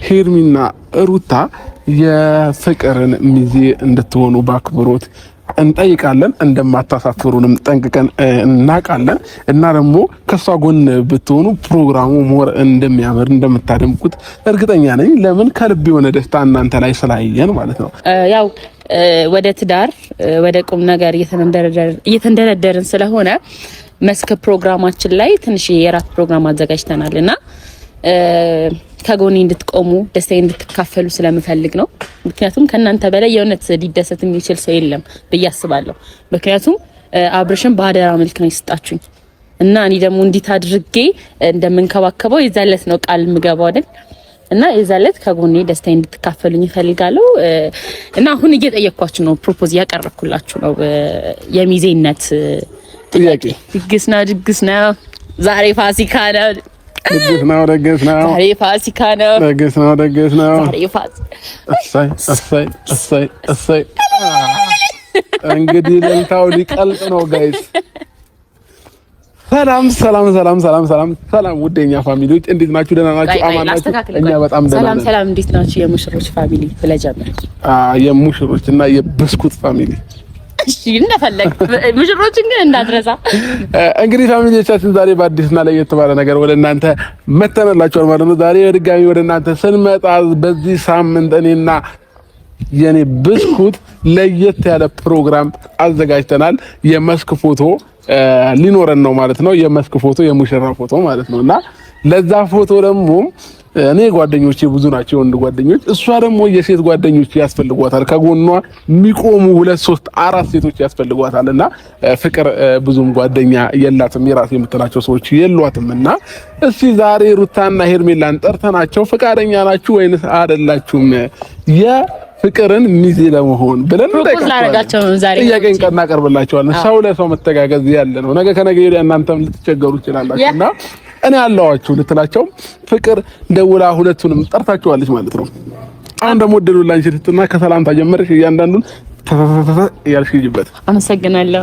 ሄርሚና ሩታ የፍቅርን ሚዜ እንድትሆኑ በአክብሮት እንጠይቃለን። እንደማታሳፍሩንም ጠንቅቀን እናውቃለን እና ደግሞ ከሷ ጎን ብትሆኑ ፕሮግራሙ ሞር እንደሚያምር እንደምታደምቁት እርግጠኛ ነኝ። ለምን ከልብ የሆነ ደስታ እናንተ ላይ ስላየን ማለት ነው። ያው ወደ ትዳር ወደ ቁም ነገር እየተንደረደርን ስለሆነ መስክ ፕሮግራማችን ላይ ትንሽ የራት ፕሮግራም አዘጋጅተናልና ከጎኔ እንድትቆሙ ደስታዬ እንድትካፈሉ ስለምፈልግ ነው። ምክንያቱም ከናንተ በላይ የእውነት ሊደሰት የሚችል ሰው የለም ብዬ አስባለሁ። ምክንያቱም አብርሽን በአደራ መልክ ነው ይስጣችሁኝ እና እኔ ደግሞ እንዲት አድርጌ እንደምንከባከበው የዛለት ነው ቃል ምገባው አይደል እና የዛለት ከጎኔ ደስታዬ እንድትካፈሉኝ እፈልጋለሁ። እና አሁን እየጠየኳችሁ ነው፣ ፕሮፖዝ ያቀረብኩላችሁ ነው የሚዜነት ጥያቄ። ድግስ ነው ዛሬ ፋሲካ ነው። ደግስ ነው ዛሬ ፋሲካ ነው። ደግስ ነው ዛሬ እሰይ እንግዲህ ለልታው ሊቀልጥ ነው ጋይስ። ሰላም ውደኛ ፋሚሊዎች እንዴት ናችሁ? ደህና ናችሁ? አማን ናችሁ? እኛ በጣም ደህና ነን። ሰላም እንዴት ናችሁ? የሙሽሮች ፋሚሊ ብለጀመር የሙሽሮች እና የብስኩት ፋሚሊ እሺ እንደፈለግ ሙሽሮችን ግን እንዳትረሳ። እንግዲህ ፋሚሊዎቻችን ዛሬ በአዲስና ለየት ባለ ነገር ወደ እናንተ መተናላችኋል ማለት ነው። ዛሬ በድጋሚ ወደ እናንተ ስንመጣ በዚህ ሳምንት እኔና የኔ ብስኩት ለየት ያለ ፕሮግራም አዘጋጅተናል። የመስክ ፎቶ ሊኖረን ነው ማለት ነው። የመስክ ፎቶ የሙሽራ ፎቶ ማለት ነውና ለዛ ፎቶ ደግሞ እኔ ጓደኞቼ ብዙ ናቸው፣ ወንድ ጓደኞች፣ እሷ ደግሞ የሴት ጓደኞች ያስፈልጓታል። ከጎኗ የሚቆሙ 2 3 4 ሴቶች ያስፈልጓታልና ፍቅር ብዙም ጓደኛ የላትም፣ የራስ የምትላቸው ሰዎች የሏትምና እስቲ ዛሬ ሩታና ሄርሜላን ጠርተናቸው ፈቃደኛ ናችሁ ወይንስ አይደላችሁም የፍቅርን ሚዜ ለመሆን ብለን እንጠይቃቸዋለን። ጥያቄን እናቀርብላቸዋለን። ሰው ለሰው መተጋገዝ ያለ ነው። ነገ ከነገ ወዲያ እናንተም ልትቸገሩ ትችላላችሁና እኔ ያለዋችሁ ልትላቸው ፍቅር ደውላ ሁለቱንም ጠርታችኋለች ማለት ነው። አሁን ደግሞ ደውላንቺ ልትና ከሰላምታ ጀመረሽ እያንዳንዱን ያልሽ ይጅበት። አመሰግናለሁ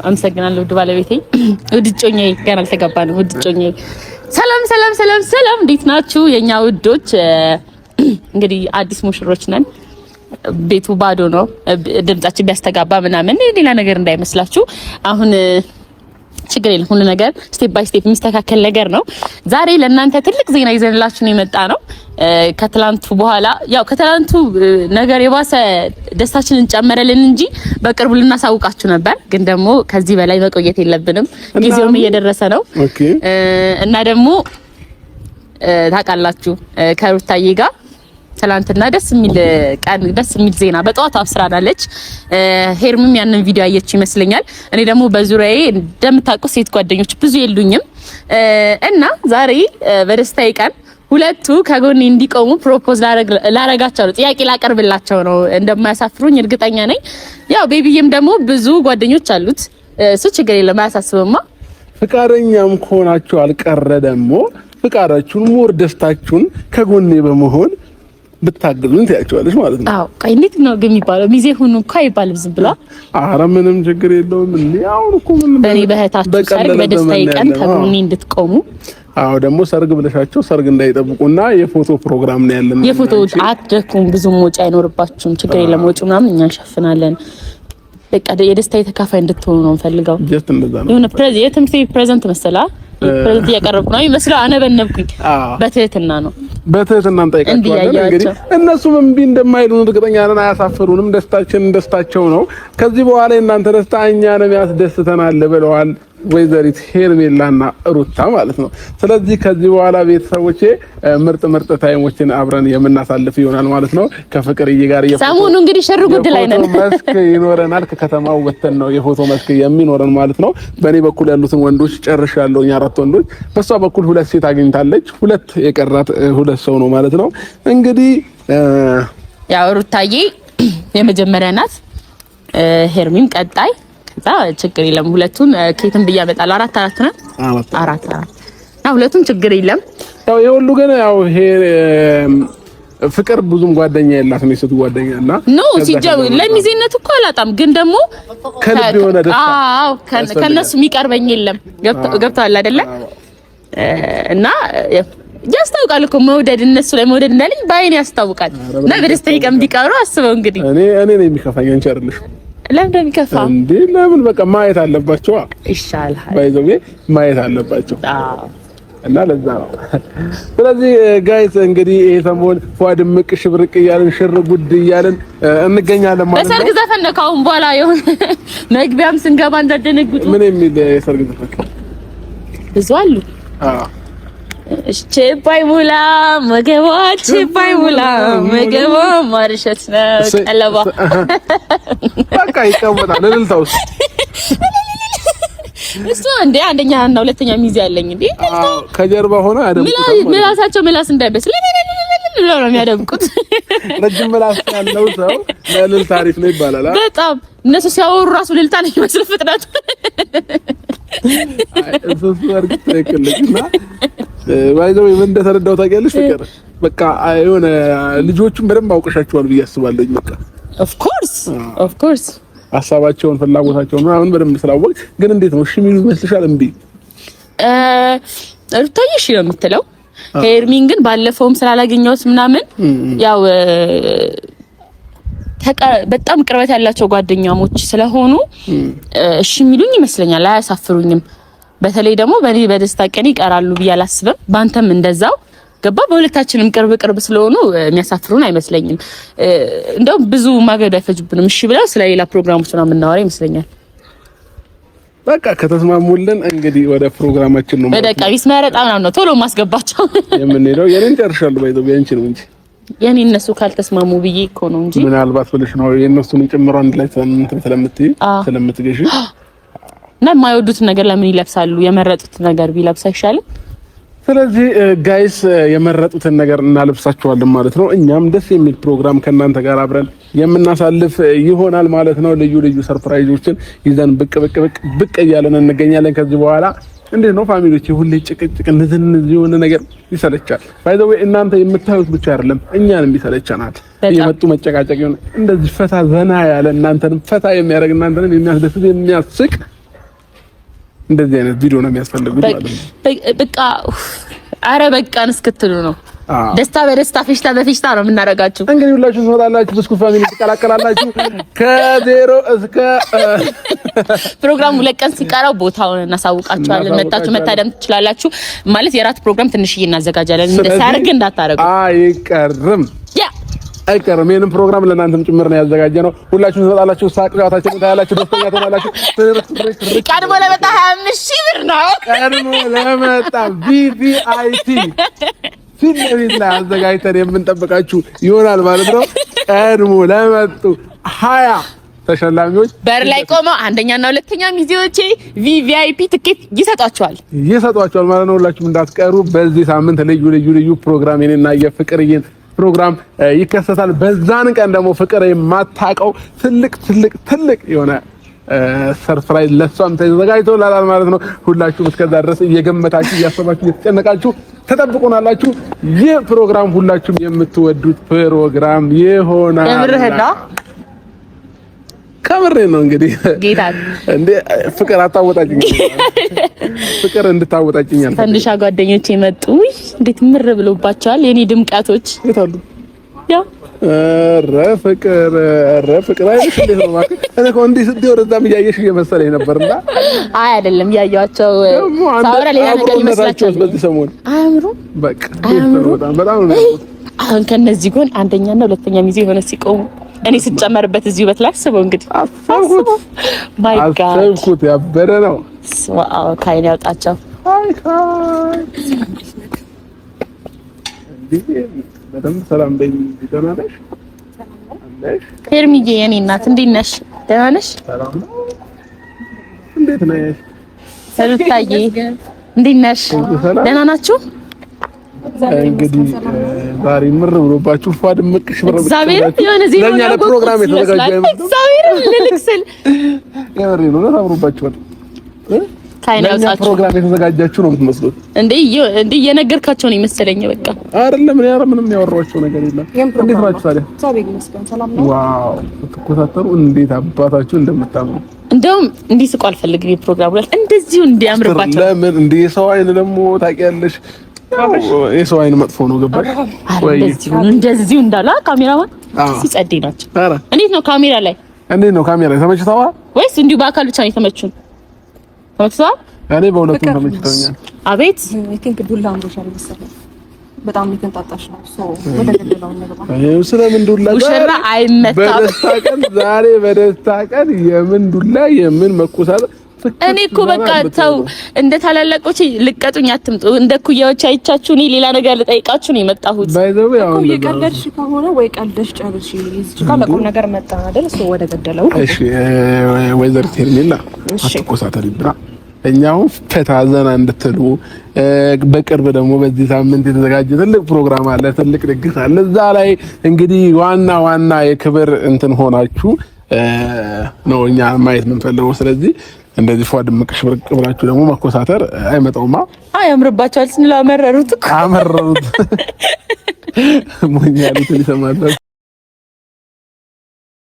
ውድ ባለቤቴ፣ ውድ ጮኛዬ፣ ገና አልተጋባንም። ውድ ጮኛዬ ሰላም፣ እንዴት ናችሁ የኛ ውዶች? እንግዲህ አዲስ ሙሽሮች ነን። ቤቱ ባዶ ነው። ድምጻችን ቢያስተጋባ ምናምን ሌላ ነገር እንዳይመስላችሁ። አሁን ችግር የለም፣ ሁሉ ነገር ስቴፕ ባይ ስቴፕ የሚስተካከል ነገር ነው። ዛሬ ለእናንተ ትልቅ ዜና ይዘንላችሁ ነው የመጣ ነው። ከትላንቱ በኋላ ያው ከትላንቱ ነገር የባሰ ደስታችንን ጨመረልን እንጂ በቅርቡ ልናሳውቃችሁ ነበር። ግን ደግሞ ከዚህ በላይ መቆየት የለብንም፣ ጊዜውም እየደረሰ ነው። እና ደግሞ ታውቃላችሁ ከሩታዬ ጋር ትላንትና ደስ የሚል ዜና በጠዋት አብስራናለች። ሄርምም ያንን ቪዲዮ አየች ይመስለኛል። እኔ ደግሞ በዙሪያዬ እንደምታውቁ ሴት ጓደኞች ብዙ የሉኝም እና ዛሬ በደስታዬ ቀን ሁለቱ ከጎኔ እንዲቆሙ ፕሮፖዝ ላረጋቸው ነው፣ ጥያቄ ላቀርብላቸው ነው። እንደማያሳፍሩኝ እርግጠኛ ነኝ። ያው ቤቢዬም ደግሞ ብዙ ጓደኞች አሉት፣ እሱ ችግር የለም አያሳስብማ። ፍቃደኛም ከሆናችሁ አልቀረ ደግሞ ፍቃዳችሁን ሞር ደስታችሁን ከጎኔ በመሆን ብታገዙኝ ታያቸዋለሽ ማለት ነው። አዎ ቆይ እንዴት ነው ግን የሚባለው? ሚዜ ሁኑ እኮ አይባልም ዝም ብሎ። ኧረ ምንም ችግር የለውም። አሁን እኮ ምን በኔ በህታችሁ ሰርግ በደስታዬ ቀን ከጎኔ እንድትቆሙ። አዎ ደግሞ ሰርግ ብለሻቸው ሰርግ እንዳይጠብቁና የፎቶ ፕሮግራም ነው ያለን። የፎቶ አትደኩም፣ ብዙም ወጪ አይኖርባችሁም። ችግር የለም፣ ወጪ ምናምን እኛ እንሸፍናለን። በቃ የደስታዬ ተካፋይ እንድትሆኑ ነው የምፈልገው። ጀስት እንደዛ ነው። የሆነ የትምህርት ቤት ፕሬዘንት መሰላ ፕሬዘንት እያቀረብኩ ነው ይመስለው። አነበነብኩኝ። በትህትና ነው እንጠይቃቸዋለን። እንግዲህ እነሱም እምቢ እንደማይሉን እርግጠኛ ነን። አያሳፍሩንም። ደስታቸው ነው። ከዚህ በኋላ የእናንተ ደስታ እኛንም ያስደስተናል ብለዋል ወይዘሪት ሄርሜላና ሩታ ማለት ነው። ስለዚህ ከዚህ በኋላ ቤተሰቦቼ ምርጥ ታይሞችን አብረን የምናሳልፍ ይሆናል ማለት ነው። ከፍቅርዬ ጋር ሰሞኑን እንግዲህ ሽር ጉድ ላይ ነን። መስክ ይኖረናል። ከከተማው ወተን ነው የፎቶ መስክ የሚኖረን ማለት ነው። በእኔ በኩል ያሉትን ወንዶች ጨርሻለሁ፣ 4 ወንዶች። በሷ በኩል 2 ሴት አግኝታለች። 2 የቀራት 2 ሰው ነው ማለት ነው። እንግዲህ ያው ሩታዬ የመጀመሪያ ናት፣ ሄርሚም ቀጣይ ከዛ ችግር የለም። ሁለቱን ኬትን ብያ እመጣለሁ። 4 ነው 4 እና ሁለቱም ችግር የለም። ያው የሁሉ ግን ያው ፍቅር ብዙም ጓደኛ የላትም፣ የሴት ጓደኛና ኖ ሲጀምር ለሚዜነት እኮ አላጣም። ግን ደግሞ ከልብ የሆነ ደስታ አዎ ከነሱ የሚቀርበኝ የለም። ገብቷል አይደለ? እና ያስታውቃል እኮ መውደድ እነሱ ላይ መውደድ እንዳለኝ ባይኔ ያስታውቃል። እና በደስታዬ ቀን ቢቀሩ አስበው እንግዲህ እኔ ነኝ የሚከፋኝ አንቺ አይደለሽ። ለምን እንደሚከፋ እንዴ? ለምን በቃ ማየት አለባቸው። ይሻላል ባይዘው ማየት አለባቸው። አዎ እና ለዛ ነው። ስለዚህ ጋይስ እንግዲህ ይሄ ሰሞን ፏድምቅ ሽብርቅ እያልን ሽር ጉድ እያልን እንገኛለን ማለት ነው። በሰርግ ዘፈን ነው ካሁን በኋላ የሆነ መግቢያም ስንገባ እንዳደነግጡ ምን የሚል የሰርግ ዘፈን ብዙ አሉ። ችባይ ሙላ መገባ ችባይ ሙላ መገባ ማርሸት ነው ቀለባ በቃ ይቀመጣል እልልታውስ እሱ እንደ አንደኛ እና ሁለተኛ ሚዜ ያለኝ እንዴ ከጀርባ ሆነ አደምቁት ምላሳቸው ምላስ እንዳይበስል ብለው ነው የሚያደምቁት። ረጅም ምላስ ያለው ሰው ለልል ታሪፍ ነው ይባላል። በጣም እነሱ ሲያወሩ ራሱ ልልታ ነው የሚመስል ፍጥነቱ። እሱ ወርቅ ተከለችና ባይዘው ምን እንደተረዳው ታውቂያለሽ? በቃ የሆነ ልጆቹን በደንብ አውቀሻቸዋል ብዬ አስባለሁ። በቃ ኦፍ ኮርስ ሀሳባቸውን ፍላጎታቸውን ምናምን በደንብ ስላወቅ ግን እንዴት ነው እሺ የሚሉ ይመስልሻል? እምቢ ሩታዬ እሺ ነው የምትለው። ሄርሚን ግን ባለፈውም ስላላገኘሁት ምናምን ያው በጣም ቅርበት ያላቸው ጓደኛሞች ስለሆኑ እሺ የሚሉኝ ይመስለኛል። አያሳፍሩኝም። በተለይ ደግሞ በኔ በደስታ ቀን ይቀራሉ ብዬ አላስብም። ባንተም እንደዛው ገባ። በሁለታችንም ቅርብ ስለሆኑ የሚያሳፍሩን አይመስለኝም። እንደውም ብዙ ማገድ አይፈጅብንም። እሺ ብለው ስለሌላ ፕሮግራሞች ነው የምናወራ ይመስለኛል። በቃ ከተስማሙልን እንግዲህ ወደ ፕሮግራማችን ነው ማለት ነው። በቃ ቢስመረጣ ነው ቶሎ ማስገባቸው የምንሄደው። የኔን ጨርሻለሁ ባይዘው ያንቺ ነው እንጂ የኔ እነሱ ካልተስማሙ ብዬ እኮ ነው እንጂ ምናልባት ብለሽ ነው የእነሱን ጨምሮ አንድ ላይ ስለምትገዢ እና የማይወዱትን ነገር ለምን ይለብሳሉ? የመረጡት ነገር ቢለብስ አይሻልም? ስለዚህ ጋይስ የመረጡትን ነገር እናለብሳቸዋለን ማለት ነው። እኛም ደስ የሚል ፕሮግራም ከእናንተ ጋር አብረን የምናሳልፍ ይሆናል ማለት ነው። ልዩ ሰርፕራይዞችን ይዘን ብቅ እያለን እንገኛለን ከዚህ በኋላ። እንዴት ነው ፋሚሊዎች? ሁሌ ጭቅጭቅ ንዝንዝ የሆነ ነገር ይሰለቻል። ባይ ዘ ወይ እናንተ የምታዩት ብቻ አይደለም እኛንም ይሰለቻናል። የመጡ መጨቃጨቅ ይሆነ እንደዚህ ፈታ ዘና ያለ እናንተንም ፈታ የሚያደርግ እናንተንም የሚያስደስት የሚያስቅ እንደዚህ አይነት ቪዲዮ ነው የሚያስፈልጉት ማለት ነው። በቃ አረ በቃን እስክትሉ ነው። ደስታ በደስታ ፌሽታ በፌሽታ ነው የምናደርጋችሁ። እንግዲህ ሁላችሁም ትመጣላችሁ፣ ብስኩት ፋሚሊ ትቀላቀላላችሁ። ከዜሮ እስከ ፕሮግራሙ ለቀን ሲቀራው ቦታውን እናሳውቃችኋለን። መጣችሁ መታደም ትችላላችሁ። ማለት የራት ፕሮግራም ትንሽዬ እናዘጋጃለን። እንደ ሰርግ እንዳታረጉ አይቀርም። ይሄንን ፕሮግራም ለእናንተም ጭምር ነው ያዘጋጀነው። ሁላችሁም ትመጣላችሁ፣ ሳቅ ጨዋታችሁን ታያላችሁ፣ ደስተኛ ትሆናላችሁ። ቀድሞ ለመጣ 25,000 ብር ነው። ቀድሞ ለመጣ ቪቪአይፒ ፊት ለፊት ላይ አዘጋጅተን የምንጠብቃችሁ ይሆናል ማለት ነው። ቀድሞ ለመጡ 20 ተሸላሚዎች በር ላይ ቆመው አንደኛና ሁለተኛ ሚዜዎቼ ቪቪአይፒ ትኬት ይሰጧቸዋል ማለት ነው። ሁላችሁም እንዳትቀሩ። በዚህ ሳምንት ልዩ ፕሮግራም የኔና የፍቅርዬን ፕሮግራም ይከሰታል። በዛን ቀን ደግሞ ፍቅር የማታውቀው ትልቅ የሆነ ሰርፕራይዝ ለሷም ተዘጋጅቶላታል ማለት ነው። ሁላችሁም እስከዛ ድረስ እየገመታችሁ እያሰባችሁ እየተጨነቃችሁ ተጠብቁናላችሁ። ይህ ፕሮግራም ሁላችሁም የምትወዱት ፕሮግራም ይሆናል። ከምሬ ነው እንግዲህ ጌታ እንዴ ፍቅር አታወጣጭኝ፣ ፍቅር እንድታወጣጭኝ አልፈልግም። ፈንድሻ ጓደኞቼ መጡ። እንዴት ምር ብሎባቸዋል የኔ ድምቃቶች ይታሉ። ያ ፍቅር አይደል እንዴ ነው ማለት እኔ እኮ እንዲህ ስትይ ወደዛም እያየሽ እየመሰለኝ ነበርና አይ አይደለም ያያቸው ሳውራ ሌላ ነገር ይመስላችኋል። በዚህ ሰሞን አምሩ በቃ በጣም ነው። አሁን ከነዚህ ጎን አንደኛና ሁለተኛ ሚዜ የሆነ ሲቆሙ እኔ ስጨመርበት እዚህ ውበት ላይ አስበው እንግዲህ ማይ ጋድ አሰብኩት። ያበረ ነው። ዋው ካይን ያውጣቸው። በደንብ ሰላም በይ። ደህና ነሽ? ሄርሚዬ የኔ እናት እንዴት ነሽ? ደህና ነሽ? ሰላም ነው። እንዴት ነሽ? ሰሩታዬ እንዴት ነሽ? ደህና ናችሁ? እንግዲህ ዛሬ ምር ብሎባችሁ ፏድምቅ ሽብር እግዚአብሔር የሆነ ዜና ለኛ ለፕሮግራም የተዘጋጀ እግዚአብሔር ልልክስል የምሬ ነው። ተምሩባችኋል። ካይናውጣችሁ ፕሮግራም የተዘጋጃችሁ ነው የምትመስሉት። እንዴ እየነገርካቸው ነው ይመስለኝ። በቃ አይደለም እኔ ምንም ያወራኋቸው ነገር የለም። እንዴት ናችሁ ታዲያ? እግዚአብሔር ይመስገን ሰላም ነው። ዋው ትኮታተሩ እንዴት አባታችሁ እንደምታምሩ። እንደውም እንዲህ ስቆ አልፈልግም። ፕሮግራሙ ላይ እንደዚሁ እንዲያምርባቸው ለምን እንደ ሰው አይን ደግሞ ታውቂያለሽ የሰው አይን መጥፎ ነው ገባሽ ወይ? እንደዚሁ እንዳላ ካሜራማን ሲጸዴ ናቸው። እንዴት ነው ካሜራ ላይ ተመችተዋል ወይስ እንዲሁ በአካል ብቻ ነው የተመቹን? ተመችተዋል? እኔ በሁለቱም ተመችቶኛል። አቤት ዱላ አምሮሻል መሰለኝ። በጣም የተንጣጣሽ ነው። ወደ ገደለው ነገር ስለምን ዱላ ሙሽራ አይመታም። ዛሬ በደስታ ቀን የምን ዱላ የምን መቆሳት እኔ እኮ በቃ ተው፣ እንደ ታላላቆች ልቀጡኝ አትምጡ። እንደ ኩያዎች አይቻችሁ እኔ ሌላ ነገር ልጠይቃችሁ ነው የመጣሁት። ባይዘው ያው የቀለድሽ ከሆነ ወይ ቀልደሽ ጨርሺ። እዚህ ጋር ለቁም ነገር መጣ አይደል? እሱ ወደ ገደለው። እሺ ወይዘር ቴርሜላ አትቆሳተሪብና እኛው ፈታ ዘና እንድትሉ በቅርብ ደግሞ በዚህ ሳምንት የተዘጋጀ ትልቅ ፕሮግራም አለ፣ ትልቅ ድግስ አለ። እዛ ላይ እንግዲህ ዋና የክብር እንትን ሆናችሁ ነው እኛ ማየት የምንፈልገው። ስለዚህ እንደዚህ ፏ ድምቅሽ ብርቅ ብላችሁ ደግሞ መኮሳተር አይመጣውማ። ያምርባችኋል ስንል አመረሩት ሞኛሊት ሊሰማላችሁ